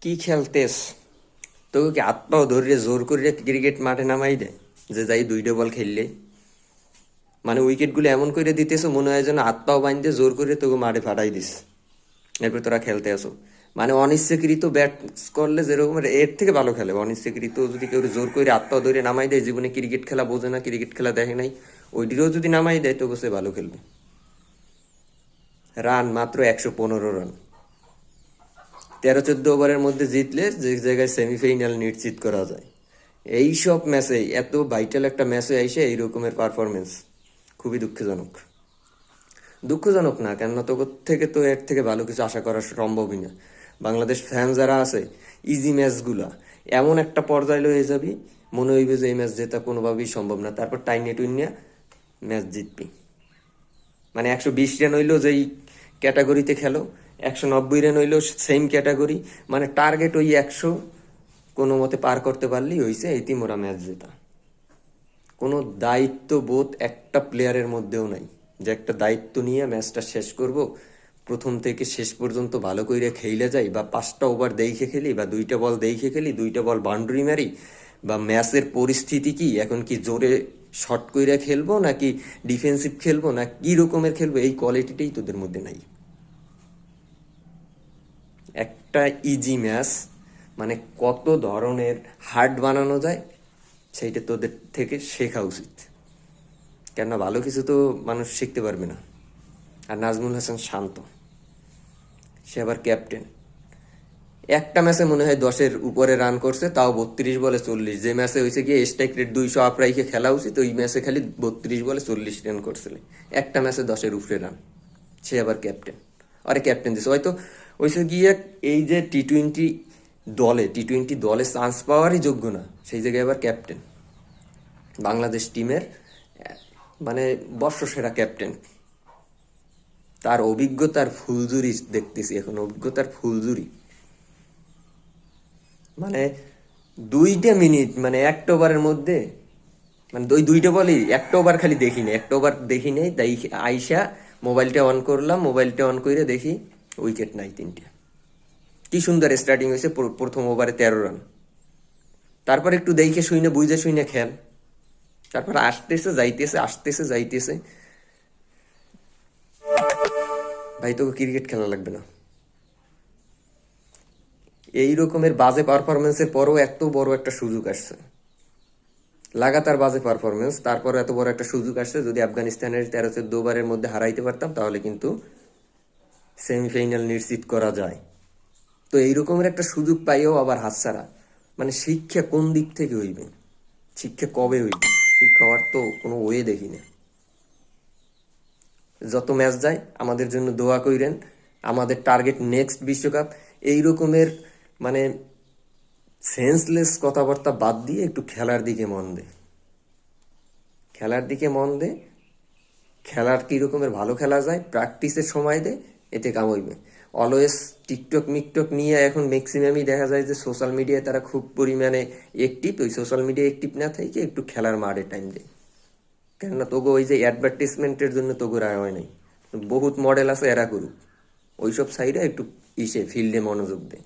কি খেলতেস? তোকে কি হাত পাও ধরে জোর করে ক্রিকেট মাঠে নামাই দেয় যে যাই দুইটা বল খেললে? মানে উইকেটগুলো এমন করে দিতেছো মনে হয় যেন হাত পাও বাঁধতে জোর করে তোকে মাঠে ফাটাই দিস, এরপর তোরা খেলতে আসো। মানে অনিচ্ছাকৃত ব্যাট করলে যেরকম এর থেকে ভালো খেলে। অনিচ্ছাকৃত যদি কেউ জোর করে হাত পাও ধরে নামাই দেয়, জীবনে ক্রিকেট খেলা বোঝে না, ক্রিকেট খেলা দেখে নাই, ওইটিরও যদি নামাই দেয় তবু সে ভালো খেলবে। রান মাত্র 115 রান। 13-14 ওভারের মধ্যে জিতলে যে জায়গায় সেমিফাইনাল নিশ্চিত করা যায়। এই সব ম্যাচে, এত ভাইটাল একটা ম্যাচে এসে এই রকমের পারফরমেন্স খুবই দুঃখজনক। দুঃখজনক না, কেননা তো থেকে তো এর থেকে ভালো কিছু আশা করা সম্ভবই না। বাংলাদেশ ফ্যান যারা আছে, ইজি ম্যাচগুলা এমন একটা পর্যায়ে লয়ে যাবি, মনে হইবে যে এই ম্যাচ জেতা কোনোভাবেই সম্ভব না, তারপর টাইনে টুইনিয়া ম্যাচ জিতবি। মানে 120 রান হইলো যেই ক্যাটাগরিতে খেলো, 190 রান হইলো সেম ক্যাটাগরি, মানে টার্গেট ওই 100 কোনো মতে পার করতে পারলেই হইছে, এই তিমোরা ম্যাচ জেতা। কোনো দায়িত্ববোধ একটা প্লেয়ারের মধ্যেও নাই, যে একটা দায়িত্ব নিয়ে ম্যাচটা শেষ করব, প্রথম থেকে শেষ পর্যন্ত ভালো করে খেলে যাই, বা 5টা ওভার দেখে খেলি, বা 2টা বল দেখে খেলি, 2টা বল বাউন্ডারি মারি, বা ম্যাচের পরিস্থিতি কি এখন, কি জোরে শর্ট কইরা খেলবো নাকি ডিফেন্সিভ খেলবো না কি রকমের খেলবো, এই কোয়ালিটিটাই তোদের মধ্যে নাই। একটা ইজি ম্যাচ মানে কত ধরনের হার্ড বানানো যায় সেইটা তোদের থেকে শেখা উচিত। কেননা ভালো কিছু তো মানুষ শিখতে পারবে না। আর নাজমুল হাসান শান্ত, সে আবার ক্যাপ্টেন। একটা ম্যাচে মনে হয় 10-এর উপরে রান করছে, তাও 32 বলে 40। যে ম্যাচে হয়েছে গিয়ে স্ট্রাইক রেট 200 আপ রাইখে খেলা উচিত, ওই ম্যাচে খালি 32 বলে 40 রান করছিল। একটা ম্যাচে 10-এর উপরে রান, সে আবার ক্যাপ্টেন। আরে ক্যাপ্টেন দিছে হয়তো, হয়েছে গিয়ে এই যে টি টোয়েন্টি দলে চান্স পাওয়ারই যোগ্য না, সেই জায়গায় আবার ক্যাপ্টেন। বাংলাদেশ টিমের মানে বর্ষসেরা ক্যাপ্টেন। তার অভিজ্ঞতার ফুলজুরি দেখতেছি এখন, অভিজ্ঞতার ফুলজুরি। মানে 2টা মিনিট, মানে একটা ওভারের মধ্যে, মানে ওই 2টা বলই একটা ওভার খালি দেখি না, একটা ওভার দেখি নেই, তাই আইসা মোবাইলটা অন করলাম, মোবাইলটা অন করে দেখি উইকেট নাই 3টে। কি সুন্দর স্টার্টিং হয়েছে, প্রথম ওভারে 13 রান। তারপর একটু দেখে শুইনে বুঝে শুইনে খেল, তারপর আসতেছে যাইতেছে, আসতেছে যাইতেছে। ভাই তোকে ক্রিকেট খেলা লাগবে না। এই রকমের বাজে পারফরমেন্সের পরও এত বড় একটা সুযোগ আসছে, লাগাতার বাজে পারফরমেন্স, তারপর এত বড় একটা সুযোগ আসছে। যদি আফগানিস্তানের 13-14 ওভারের মধ্যে হারাইতে পারতাম তাহলে কিন্তু সেমিফাইনাল নিশ্চিত করা যায়। তো এই রকমের একটা সুযোগ পাইও আবার হাতছাড়া, মানে শিক্ষা কোন দিক থেকে হইবে? শিক্ষা কবে হইবে? শিক্ষা হওয়ার তো কোনো ওয়ে দেখি না। যত ম্যাচ যায় আমাদের জন্য দোয়া কইরেন, আমাদের টার্গেট নেক্সট বিশ্বকাপ। এই রকমের মানে সেন্সলেস কথাবার্তা বাদ দিয়ে একটু খেলার দিকে মন দে, খেলার দিকে মন দে। খেলার কী রকমের ভালো খেলা যায় প্র্যাকটিসের সময় দে, এতে কাম হইবে। অলওয়েজ টিকটক মিকটক নিয়ে এখন ম্যাক্সিমামই দেখা যায় যে সোশ্যাল মিডিয়ায় তারা খুব পরিমাণে অ্যাক্টিভ। ওই সোশ্যাল মিডিয়া অ্যাক্টিভ না থেকে একটু খেলার মাঠে টাইম দেয়। কেননা তোগো ওই যে অ্যাডভার্টিসমেন্টের জন্য তোগো রায় হয় নাই, বহুত মডেল আছে, এরা করুক। ওইসব সাইডে একটু ফিল্ডে মনোযোগ দেয়।